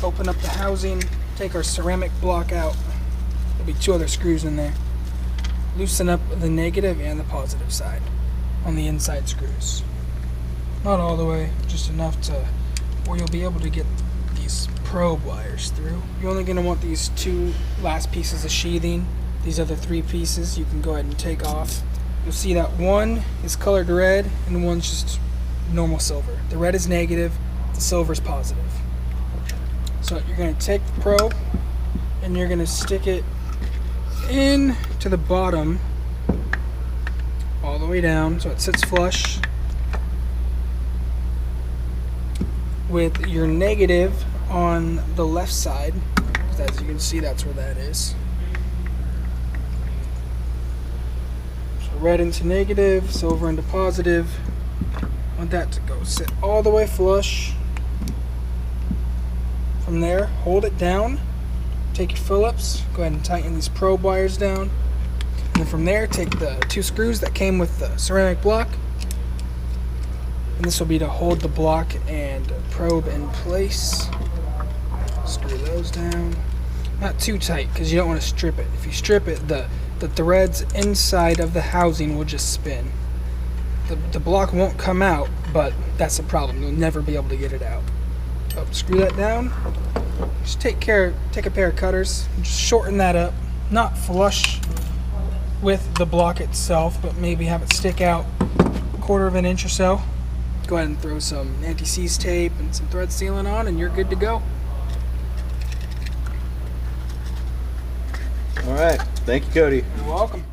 open up the housing, take our ceramic block out. There'll be 2 other screws in there. Loosen up the negative and the positive side on the inside screws. Not all the way, just enough to where you'll be able to get these probe wires through. You're only going to want these 2 last pieces of sheathing. These other 3 pieces you can go ahead and take off. You'll see that one is colored red and one's just normal silver. The red is negative, the silver is positive. So you're going to take the probe and you're going to stick it in to the bottom all the way down so it sits flush with your negative on the left side. As you can see, that's where that is. So red into negative, silver into positive. I want that to go sit all the way flush. From there, hold it down. Take your Phillips, go ahead and tighten these probe wires down. And then from there, take the 2 screws that came with the ceramic block. And this will be to hold the block and probe in place. Screw those down. Not too tight because you don't want to strip it. If you strip it, the threads inside of the housing will just spin. The block won't come out, but that's the problem. You'll never be able to get it out. So screw that down. Just take a pair of cutters, just shorten that up, not flush with the block itself, but maybe have it stick out a 1/4 of an inch or so. Go ahead and throw some anti-seize tape and some thread sealant on and you're good to go. All right, thank you, Cody. You're welcome.